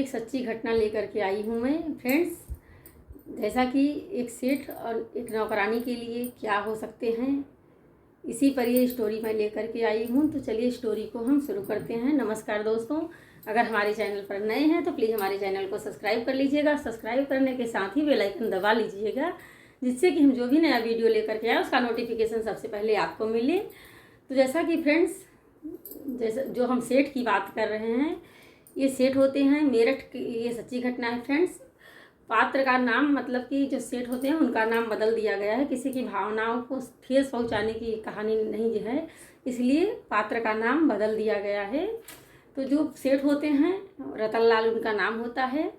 एक सच्ची घटना लेकर के आई हूँ मैं फ्रेंड्स। जैसा कि एक सेठ और एक नौकरानी के लिए क्या हो सकते हैं, इसी पर ये स्टोरी मैं लेकर के आई हूँ। तो चलिए स्टोरी को हम शुरू करते हैं। नमस्कार दोस्तों, अगर हमारे चैनल पर नए हैं तो प्लीज़ हमारे चैनल को सब्सक्राइब कर लीजिएगा। सब्सक्राइब करने के साथ ही बेल आइकन दबा लीजिएगा, जिससे कि हम जो भी नया वीडियो लेकर के आए उसका नोटिफिकेशन सबसे पहले आपको मिले। तो जैसा कि फ्रेंड्स, जैसा जो हम सेठ की बात कर रहे हैं, ये सेठ होते हैं मेरठ की। ये सच्ची घटना है फ्रेंड्स। पात्र का नाम मतलब कि जो सेठ होते हैं उनका नाम बदल दिया गया है। किसी की भावनाओं को ठेस पहुंचाने की कहानी नहीं है, इसलिए पात्र का नाम बदल दिया गया है। तो जो सेठ होते हैं, रतनलाल उनका नाम होता है।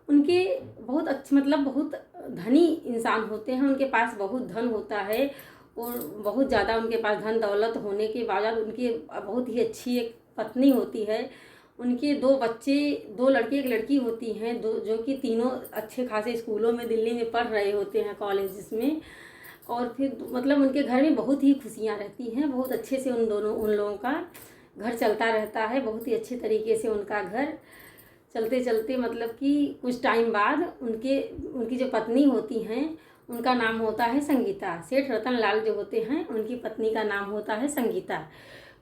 उनके बहुत अच्छे मतलब बहुत धनी इंसान होते हैं। उनके पास बहुत धन होता है और बहुत ज़्यादा उनके पास धन दौलत होने के बावजूद उनकी बहुत ही अच्छी एक पत्नी होती है। उनके 2 बच्चे, 2 लड़के एक लड़की होती हैं, जो कि तीनों अच्छे खासे स्कूलों में दिल्ली में पढ़ रहे होते हैं, कॉलेजेस में। और फिर मतलब उनके घर में बहुत ही खुशियाँ रहती हैं। बहुत अच्छे से उन लोगों का घर चलता रहता है। बहुत ही अच्छे तरीके से उनका घर चलते चलते मतलब कि कुछ टाइम बाद उनकी जो पत्नी होती हैं उनका नाम होता है संगीता। सेठ रतनलाल जो होते हैं उनकी पत्नी का नाम होता है संगीता।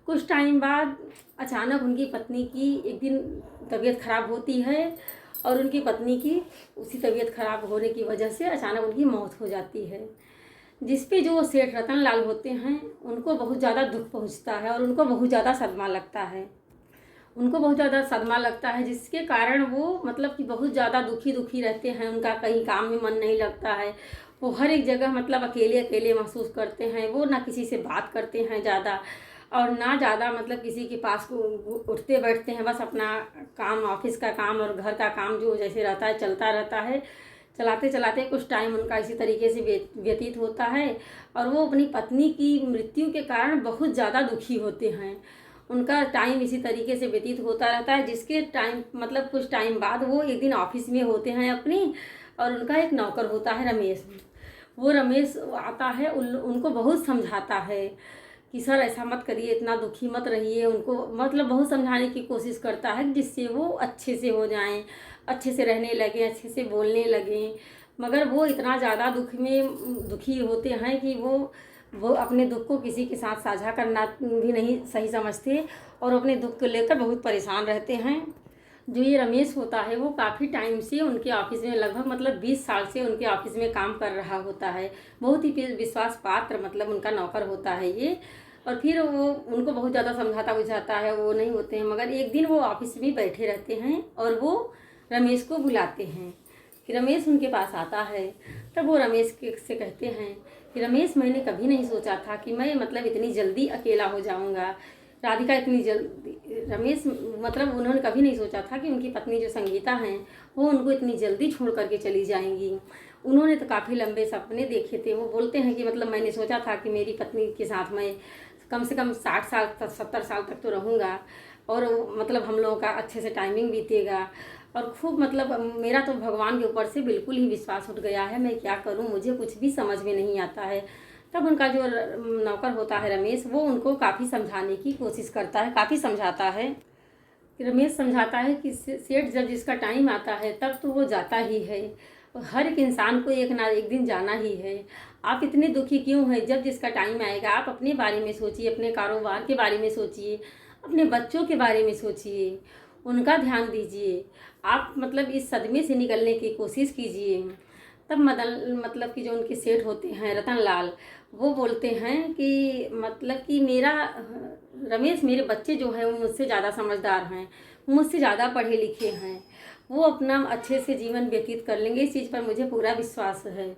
कुछ टाइम बाद अचानक उनकी पत्नी की एक दिन तबीयत ख़राब होती है और उनकी पत्नी की उसी तबीयत ख़राब होने की वजह से अचानक उनकी मौत हो जाती है। जिस पे जो सेठ रतनलाल होते हैं उनको बहुत ज़्यादा दुख पहुंचता है और उनको बहुत ज़्यादा सदमा लगता है। जिसके कारण वो मतलब कि बहुत ज़्यादा दुखी रहते हैं। उनका कहीं काम में मन नहीं लगता है। वो हर एक जगह मतलब अकेले महसूस करते हैं। वो ना किसी से बात करते हैं ज़्यादा और ना ज़्यादा मतलब किसी के पास को उठते बैठते हैं। बस अपना काम, ऑफिस का काम और घर का काम जो जैसे रहता है चलता रहता है। चलाते चलाते कुछ टाइम उनका इसी तरीके से व्यतीत होता है और वो अपनी पत्नी की मृत्यु के कारण बहुत ज़्यादा दुखी होते हैं। उनका टाइम इसी तरीके से व्यतीत होता रहता है। जिसके टाइम मतलब कुछ टाइम बाद वो एक दिन ऑफिस में होते हैं अपनी, और उनका एक नौकर होता है रमेश। वो रमेश आता है, उनको बहुत समझाता है कि सर ऐसा मत करिए, इतना दुखी मत रहिए। उनको मतलब बहुत समझाने की कोशिश करता है जिससे वो अच्छे से हो जाएं, अच्छे से रहने लगें, अच्छे से बोलने लगें। मगर वो इतना ज़्यादा दुखी होते हैं कि वो अपने दुख को किसी के साथ साझा करना भी नहीं सही समझते और अपने दुख को लेकर बहुत परेशान रहते हैं। जो ये रमेश होता है वो काफ़ी टाइम से उनके ऑफिस में, लगभग मतलब 20 साल से उनके ऑफिस में काम कर रहा होता है। बहुत ही विश्वास पात्र मतलब उनका नौकर होता है ये। और फिर वो उनको बहुत ज़्यादा समझाता बुझाता है, वो नहीं होते हैं। मगर एक दिन वो ऑफिस में बैठे रहते हैं और वो रमेश को बुलाते हैं कि रमेश उनके पास आता है। तब वो रमेश से कहते हैं कि रमेश, मैंने कभी नहीं सोचा था कि मैं मतलब इतनी जल्दी अकेला हो जाऊंगा। राधिका इतनी जल्दी, रमेश मतलब उन्होंने कभी नहीं सोचा था कि उनकी पत्नी जो संगीता हैं वो उनको इतनी जल्दी छोड़ करके चली जाएंगी। उन्होंने तो काफ़ी लंबे सपने देखे थे। वो बोलते हैं कि मतलब मैंने सोचा था कि मेरी पत्नी के साथ मैं कम से कम 60 साल तक, 70 साल तक तो रहूँगा और मतलब हम लोगों का अच्छे से टाइमिंग बीतेगा। और खूब मतलब मेरा तो भगवान के ऊपर से बिल्कुल ही विश्वास उठ गया है। मैं क्या करूं, मुझे कुछ भी समझ में नहीं आता है। तब उनका जो नौकर होता है रमेश, वो उनको काफ़ी समझाने की कोशिश करता है, काफ़ी समझाता है। रमेश समझाता है कि सेठ जब जिसका टाइम आता है तब तो वो जाता ही है। हर एक इंसान को एक ना एक दिन जाना ही है। आप इतने दुखी क्यों हैं? जब जिसका टाइम आएगा आप अपने बारे में सोचिए, अपने कारोबार के बारे में सोचिए, अपने बच्चों के बारे में सोचिए, उनका ध्यान दीजिए। आप मतलब इस सदमे से निकलने की कोशिश कीजिए। तब मतलब कि जो उनके सेठ होते हैं रतनलाल, वो बोलते हैं कि मतलब कि मेरा रमेश, मेरे बच्चे जो हैं वो मुझसे ज़्यादा समझदार हैं, मुझसे ज़्यादा पढ़े लिखे हैं, वो अपना अच्छे से जीवन व्यतीत कर लेंगे, इस चीज़ पर मुझे पूरा विश्वास है।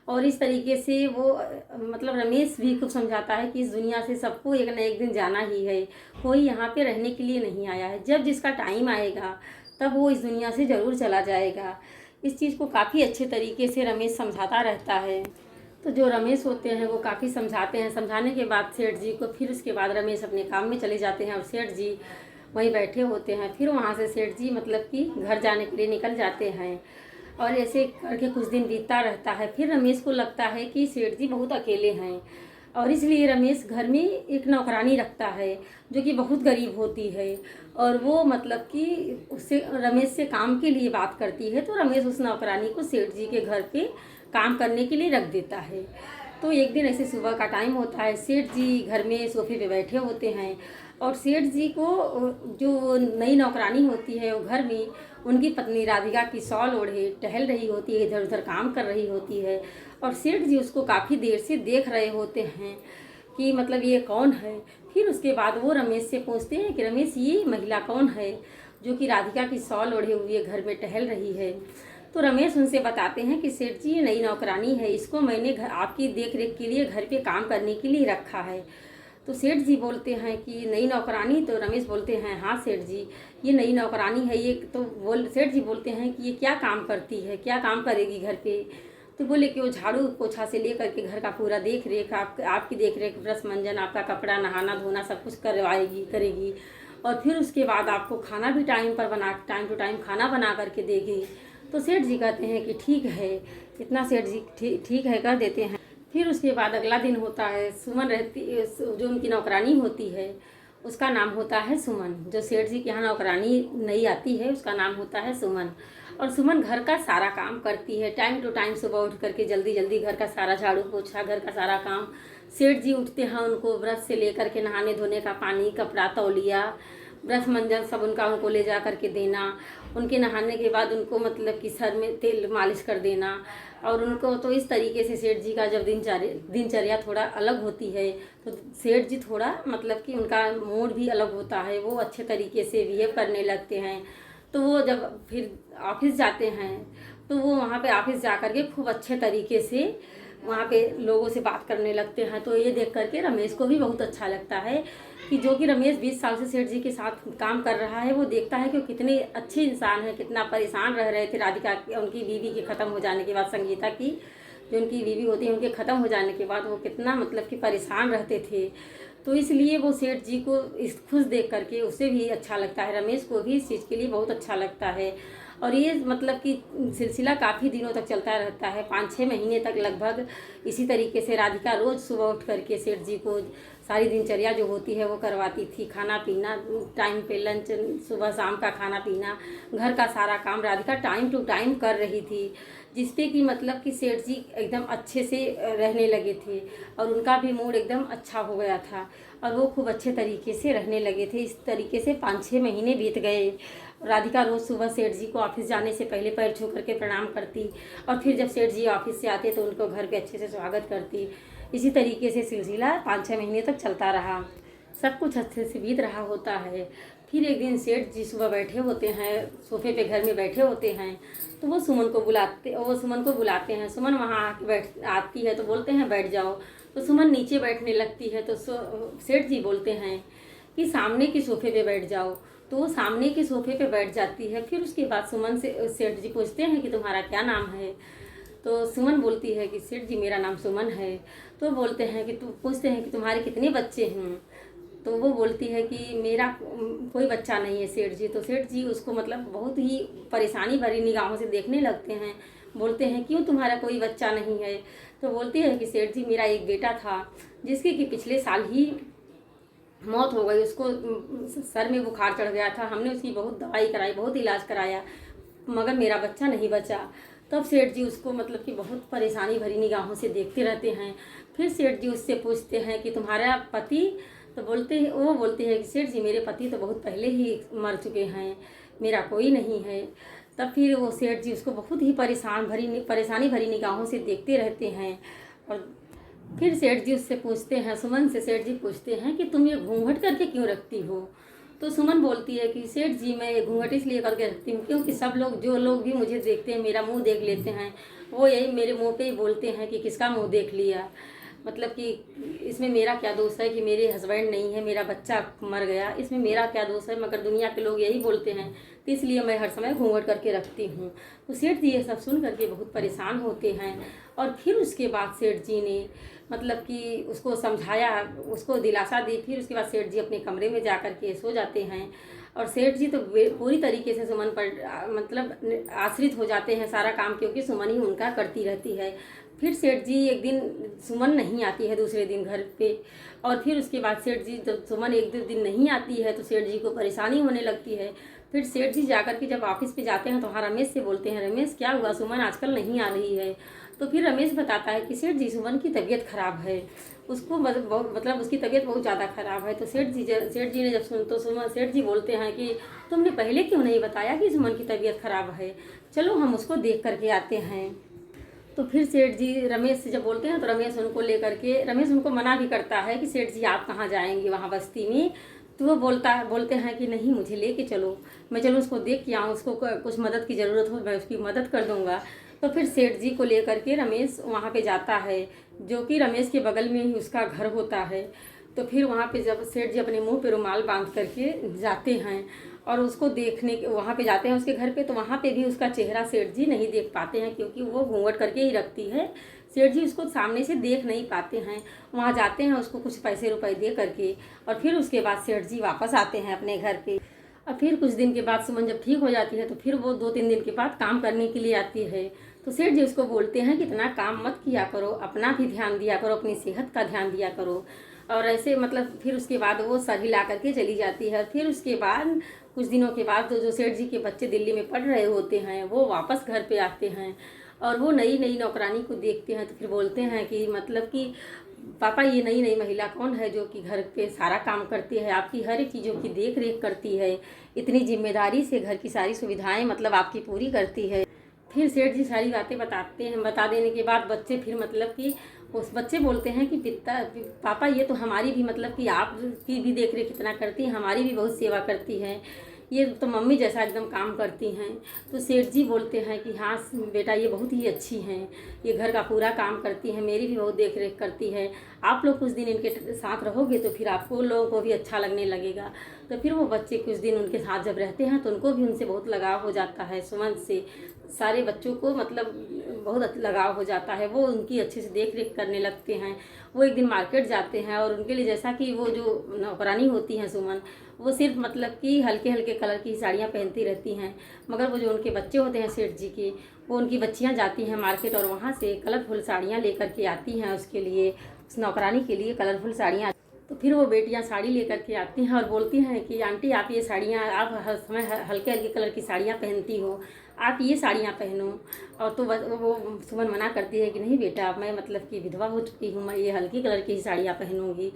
और इस तरीके से वो मतलब रमेश भी खूब समझाता है कि इस दुनिया से सबको एक ना एक दिन जाना ही है। कोई यहाँ पे रहने के लिए नहीं आया है। जब जिसका टाइम आएगा तब वो इस दुनिया से ज़रूर चला जाएगा। इस चीज़ को काफ़ी अच्छे तरीके से रमेश समझाता रहता है। तो जो रमेश होते हैं वो काफ़ी समझाते हैं। समझाने के बाद सेठ जी को, फिर उसके बाद रमेश अपने काम में चले जाते हैं और सेठ जी वहीं बैठे होते हैं। फिर वहाँ से सेठ जी मतलब कि घर जाने के लिए निकल जाते हैं और ऐसे करके कुछ दिन बीतता रहता है। फिर रमेश को लगता है कि सेठ जी बहुत अकेले हैं और इसलिए रमेश घर में एक नौकरानी रखता है जो कि बहुत गरीब होती है, और वो मतलब कि उससे रमेश से काम के लिए बात करती है। तो रमेश उस नौकरानी को सेठ जी के घर पे काम करने के लिए रख देता है। तो एक दिन ऐसे सुबह का टाइम होता है, सेठ जी घर में सोफे पे बैठे होते हैं, और सेठ जी को जो नई नौकरानी होती है वो घर में उनकी पत्नी राधिका की शॉल ओढ़े टहल रही होती है, इधर उधर काम कर रही होती है, और सेठ जी उसको काफ़ी देर से देख रहे होते हैं कि मतलब ये कौन है। फिर उसके बाद वो रमेश से पूछते हैं कि रमेश, ये महिला कौन है जो कि राधिका की शॉल ओढ़े हुए घर में टहल रही है। तो रमेश उनसे बताते हैं कि सेठ जी, ये नई नौकरानी है, इसको मैंने घर आपकी देख रेख के लिए घर पे काम करने के लिए रखा है। तो सेठ जी बोलते हैं कि नई नौकरानी? तो रमेश बोलते हैं हाँ सेठ जी, ये नई नौकरानी है। ये तो सेठ जी बोलते हैं कि ये क्या काम करती है, क्या काम करेगी घर पे? तो बोले कि वो झाड़ू पोछा से लेकर के घर का पूरा देख रेख, आपकी देख रेख, ब्रश मंजन, आपका कपड़ा नहाना धोना सब कुछ करवाएगी, करेगी, और फिर उसके बाद आपको खाना भी टाइम पर टाइम टू टाइम खाना बना करके देगी। तो सेठ जी कहते हैं कि ठीक है, इतना सेठ जी ठीक है कर देते हैं। फिर उसके बाद अगला दिन होता है, सुमन रहती, जो उनकी नौकरानी होती है उसका नाम होता है सुमन। जो सेठ जी के यहाँ नौकरानी नई आती है उसका नाम होता है सुमन। और सुमन घर का सारा काम करती है, टाइम टू टाइम सुबह उठ करके जल्दी जल्दी घर का सारा झाड़ू पोछा, घर का सारा काम। सेठ जी उठते हैं, उनको ब्रश से लेकर के नहाने धोने का पानी, कपड़ा, तौलिया, ब्रश मंजन सब उनको ले जा करके देना। उनके नहाने के बाद उनको मतलब कि सर में तेल मालिश कर देना। और उनको तो इस तरीके से सेठ जी का जब दिनचर्या थोड़ा अलग होती है तो सेठ जी थोड़ा मतलब कि उनका मूड भी अलग होता है, वो अच्छे तरीके से बिहेव करने लगते हैं। तो वो जब फिर ऑफिस जाते हैं तो वो वहाँ पे ऑफिस जा कर के खूब अच्छे तरीके से वहाँ पे लोगों से बात करने लगते हैं। तो ये देख करके रमेश को भी बहुत अच्छा लगता है कि जो कि रमेश 20 साल से सेठ जी के साथ काम कर रहा है, वो देखता है कि वो कितने अच्छे इंसान है, कितना परेशान रह रहे थे राधिका उनकी बीवी के ख़त्म हो जाने के बाद, संगीता की जो उनकी बीवी होती है उनके ख़त्म हो जाने के बाद वो कितना मतलब कि परेशान रहते थे। तो इसलिए वो सेठ जी को इस खुश देख करके उसे भी अच्छा लगता है, रमेश को भी इस चीज़ के लिए बहुत अच्छा लगता है। और ये मतलब कि सिलसिला काफ़ी दिनों तक चलता रहता है, 5-6 महीने तक लगभग। इसी तरीके से राधिका रोज़ सुबह उठ करके सेठ जी को सारी दिनचर्या जो होती है वो करवाती थी, खाना पीना टाइम पे, लंच सुबह शाम का खाना पीना, घर का सारा काम राधिका टाइम टू टाइम कर रही थी, जिसपे कि मतलब कि सेठ जी एकदम अच्छे से रहने लगे थे और उनका भी मूड एकदम अच्छा हो गया था और वो खूब अच्छे तरीके से रहने लगे थे। इस तरीके से 5-6 महीने बीत गए। राधिका रोज़ सुबह सेठ जी को ऑफिस जाने से पहले पैर छू करके प्रणाम करती और फिर जब सेठ जी ऑफिस से आते तो उनको घर पे अच्छे से स्वागत करती। इसी तरीके से सिलसिला 5-6 महीने तक चलता रहा, सब कुछ अच्छे से बीत रहा होता है। फिर एक दिन सेठ जी सुबह बैठे होते हैं, सोफे पे घर में बैठे होते हैं, तो वो सुमन को बुलाते हैं। सुमन वहाँ आके आती है तो बोलते हैं बैठ जाओ। तो सुमन नीचे बैठने लगती है तो सेठ जी बोलते हैं कि सामने के सोफे पे बैठ जाओ। तो वो सामने के सोफे पे बैठ जाती है। फिर उसके बाद सुमन से सेठ जी पूछते हैं कि तुम्हारा क्या नाम है? तो सुमन बोलती है कि सेठ जी मेरा नाम सुमन है। तो पूछते हैं कि तुम्हारे कितने बच्चे हैं? तो वो बोलती है कि मेरा कोई बच्चा नहीं है सेठ जी। तो सेठ जी उसको मतलब बहुत ही परेशानी भरी निगाहों से देखने लगते हैं, बोलते हैं क्यों तुम्हारा कोई बच्चा नहीं है? तो बोलती है कि सेठ जी मेरा एक बेटा था जिसकी कि पिछले साल ही मौत हो गई, उसको सर में बुखार चढ़ गया था, हमने उसकी बहुत दवाई कराई, बहुत इलाज कराया, मगर मेरा बच्चा नहीं बचा। तब सेठ जी उसको मतलब कि बहुत परेशानी भरी निगाहों से देखते रहते हैं। फिर सेठ जी उससे पूछते हैं कि तुम्हारा पति? तो वो बोलते हैं कि सेठ जी मेरे पति तो बहुत पहले ही मर चुके हैं, मेरा कोई नहीं है। तब फिर वो सेठ जी उसको बहुत ही परेशानी भरी निगाहों से देखते रहते हैं। और फिर सेठ जी उससे पूछते हैं, सुमन से सेठ जी पूछते हैं कि तुम ये घूंघट करके क्यों रखती हो? तो सुमन बोलती है कि सेठ जी मैं ये घूंघट इसलिए करके रखती हूँ क्योंकि जो लोग भी मुझे देखते हैं, मेरा मुंह देख लेते हैं, वो यही मेरे मुंह पे ही बोलते हैं कि किसका मुंह देख लिया। मतलब कि इसमें मेरा क्या दोष है कि मेरे हस्बैंड नहीं है, मेरा बच्चा मर गया, इसमें मेरा क्या दोष है? मगर दुनिया के लोग यही बोलते हैं, तो इसलिए मैं हर समय घूंघट करके रखती हूँ। तो सेठ जी ये सब सुन करके बहुत परेशान होते हैं। और फिर उसके बाद सेठ जी ने मतलब कि उसको समझाया, उसको दिलासा दी। फिर उसके बाद सेठ जी अपने कमरे में जा कर के सो जाते हैं। और सेठ जी तो पूरी तरीके से सुमन पर मतलब आश्रित हो जाते हैं सारा काम, क्योंकि सुमन ही उनका करती रहती है। फिर सेठ जी एक दिन, सुमन नहीं आती है दूसरे दिन घर पे, और फिर उसके बाद सेठ जी जब सुमन एक दो दिन नहीं आती है तो सेठ जी को परेशानी होने लगती है। फिर सेठ जी जाकर के जब ऑफिस पे जाते हैं तो वहाँ रमेश से बोलते हैं, रमेश क्या हुआ, सुमन आजकल नहीं आ रही है। तो फिर रमेश बताता है कि सेठ जी सुमन की तबीयत खराब है, उसको मतलब उसकी तबीयत बहुत ज़्यादा खराब है। तो सेठ जी ने जब सुन तो सुमन सेठ जी बोलते हैं कि तुमने पहले क्यों नहीं बताया कि सुमन की तबीयत खराब है, चलो हम उसको देख करके आते हैं। तो फिर सेठ जी रमेश से जब बोलते हैं तो रमेश उनको मना भी करता है कि सेठ जी आप कहाँ जाएंगे वहाँ बस्ती में। तो वो बोलते हैं कि नहीं, मुझे लेके चलो, मैं चलो उसको देख के आऊँ, उसको कुछ मदद की ज़रूरत हो मैं उसकी मदद कर दूँगा। तो फिर सेठ जी को लेकर के रमेश वहाँ पे जाता है, जो कि रमेश के बगल में ही उसका घर होता है। तो फिर वहाँ पे जब सेठ जी अपने मुंह पे रुमाल बांध करके जाते हैं और उसको देखने के वहाँ पे जाते हैं उसके घर पे, तो वहाँ पे भी उसका चेहरा सेठ जी नहीं देख पाते हैं, क्योंकि वो घूंघट करके ही रखती है। सेठ जी उसको सामने से देख नहीं पाते हैं। वहाँ जाते हैं उसको कुछ पैसे रुपए दे करके, और फिर उसके बाद सेठ जी वापस आते हैं अपने घर पे। और फिर कुछ दिन के बाद सुमन जब ठीक हो जाती है तो फिर वो 2-3 दिन के बाद काम करने के लिए आती है। तो सेठ जी उसको बोलते हैं कि इतना काम मत किया करो, अपना भी ध्यान दिया करो, अपनी सेहत का ध्यान दिया करो। और ऐसे मतलब फिर उसके बाद वो सर हिला करके चली जाती है। फिर उसके बाद कुछ दिनों के बाद तो जो सेठ जी के बच्चे दिल्ली में पढ़ रहे होते हैं वो वापस घर पे आते हैं, और वो नई नई नौकरानी को देखते हैं। तो फिर बोलते हैं कि मतलब कि पापा ये नई नई महिला कौन है जो कि घर पे सारा काम करती है, आपकी हर एक चीज़ों की देख रेख करती है, इतनी जिम्मेदारी से घर की सारी सुविधाएं मतलब आपकी पूरी करती है। फिर सेठ जी सारी बातें बताते हैं। बता देने के बाद बच्चे फिर मतलब कि उस बच्चे बोलते हैं कि पापा ये तो हमारी भी मतलब कि आपकी भी देख रेख इतना करती है, हमारी भी बहुत सेवा करती है, ये तो मम्मी जैसा एकदम काम करती हैं। तो सेठ जी बोलते हैं कि हाँ बेटा, ये बहुत ही अच्छी हैं, ये घर का पूरा काम करती हैं, मेरी भी बहुत देख रेख करती है, आप लोग कुछ दिन इनके साथ रहोगे तो फिर आपको लोगों को भी अच्छा लगने लगेगा। तो फिर वो बच्चे कुछ दिन उनके साथ जब रहते हैं तो उनको भी उनसे बहुत लगाव हो जाता है, सुमन से सारे बच्चों को मतलब बहुत लगाव हो जाता है, वो उनकी अच्छे से देख रेख करने लगते हैं। वो एक दिन मार्केट जाते हैं और उनके लिए जैसा कि वो जो नौकरानी होती हैं सुमन, वो सिर्फ मतलब कि हल्के हल्के कलर की साड़ियाँ पहनती रहती हैं, मगर वो जो उनके बच्चे होते हैं सेठ जी के, वो उनकी बच्चियाँ जाती हैं मार्केट और वहाँ से कलरफुल साड़ियाँ लेकर के आती हैं उसके लिए, उस नौकरानी के लिए कलरफुल साड़ियाँ। तो फिर वो बेटियाँ साड़ी लेकर के आती हैं और बोलती हैं कि आंटी आप ये साड़ियाँ, आप हर समय हल्के हल्के कलर की साड़ियाँ पहनती हो, आप ये साड़ियाँ पहनो। और तो वो सुमन मना करती है कि नहीं बेटा, मैं मतलब कि विधवा हो चुकी हूँ, मैं ये हल्की कलर की ही साड़ियाँ पहनूँगी।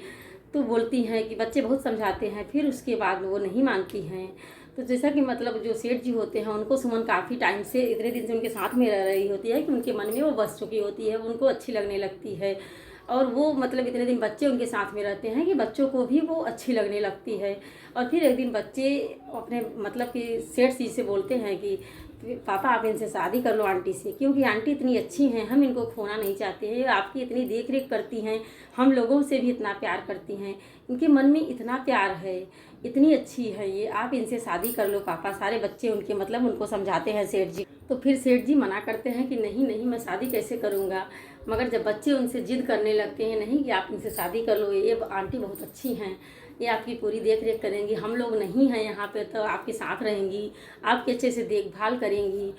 तो बोलती हैं कि बच्चे बहुत समझाते हैं, फिर उसके बाद वो नहीं मानती हैं। तो जैसा कि मतलब जो सेठ जी होते हैं उनको सुमन काफ़ी टाइम से, इतने दिन से उनके साथ में रह रही होती है कि उनके मन में वो बस चुकी होती है, उनको अच्छी लगने लगती है। और वो मतलब इतने दिन बच्चे उनके साथ में रहते हैं कि बच्चों को भी वो अच्छी लगने लगती है। और फिर एक दिन बच्चे अपने मतलब कि सेठ जी से बोलते हैं कि पापा आप इनसे शादी कर लो आंटी से, क्योंकि आंटी इतनी अच्छी हैं, हम इनको खोना नहीं चाहते हैं, आपकी इतनी देख रेख करती हैं, हम लोगों से भी इतना प्यार करती हैं, इनके मन में इतना प्यार है, इतनी अच्छी है ये, आप इनसे शादी कर लो पापा। सारे बच्चे उनके मतलब उनको समझाते हैं सेठ जी। तो फिर सेठ जी मना करते हैं कि नहीं नहीं, मैं शादी कैसे करूँगा। मगर जब बच्चे उनसे जिद करने लगते हैं नहीं कि आप इनसे शादी कर लो, ये आंटी बहुत अच्छी हैं, ये आपकी पूरी देख रेख करेंगी, हम लोग नहीं हैं यहाँ पे तो आपके साथ रहेंगी, आपकी अच्छे से देखभाल करेंगी,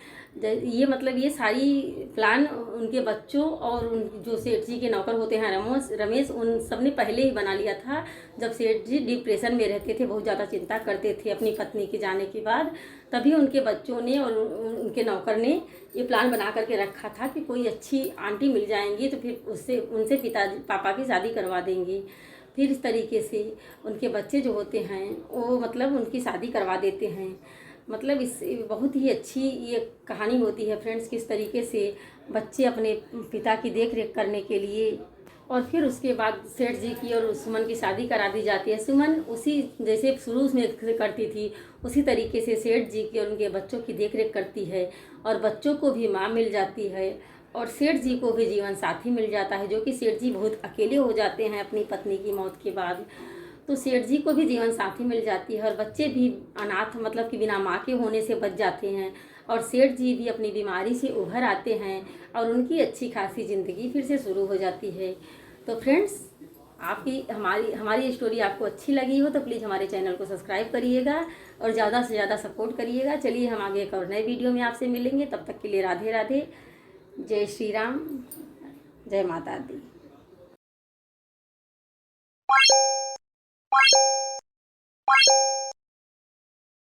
ये मतलब ये सारी प्लान उनके बच्चों और उन जो सेठ जी के नौकर होते हैं रमेश उन सब ने पहले ही बना लिया था। जब सेठ जी डिप्रेशन में रहते थे, बहुत ज़्यादा चिंता करते थे अपनी पत्नी के जाने के बाद, तभी उनके बच्चों ने और उनके नौकर ने ये प्लान बना करके रखा था कि कोई अच्छी आंटी मिल जाएंगी तो फिर उससे उनसे पापा की शादी करवा देंगे। फिर इस तरीके से उनके बच्चे जो होते हैं वो मतलब उनकी शादी करवा देते हैं। मतलब इस बहुत ही अच्छी ये कहानी होती है फ्रेंड्स, किस तरीके से बच्चे अपने पिता की देख रेख करने के लिए। और फिर उसके बाद सेठ जी की और सुमन की शादी करा दी जाती है। सुमन उसी जैसे शुरू में करती थी उसी तरीके से सेठ जी की और उनके बच्चों की देख रेख करती है, और बच्चों को भी माँ मिल जाती है और सेठ जी को भी जीवन साथी मिल जाता है, जो कि सेठ जी बहुत अकेले हो जाते हैं अपनी पत्नी की मौत के बाद। तो सेठ जी को भी जीवन साथी मिल जाती है और बच्चे भी अनाथ मतलब कि बिना माँ के होने से बच जाते हैं, और सेठ जी भी अपनी बीमारी से उभर आते हैं और उनकी अच्छी खासी ज़िंदगी फिर से शुरू हो जाती है। तो फ्रेंड्स, आपकी हमारी हमारी स्टोरी आपको अच्छी लगी हो तो प्लीज़ हमारे चैनल को सब्सक्राइब करिएगा और ज़्यादा से ज़्यादा सपोर्ट करिएगा। चलिए हम आगे एक और नए वीडियो में आपसे मिलेंगे, तब तक के लिए राधे राधे, जय श्री राम, जय माता दी।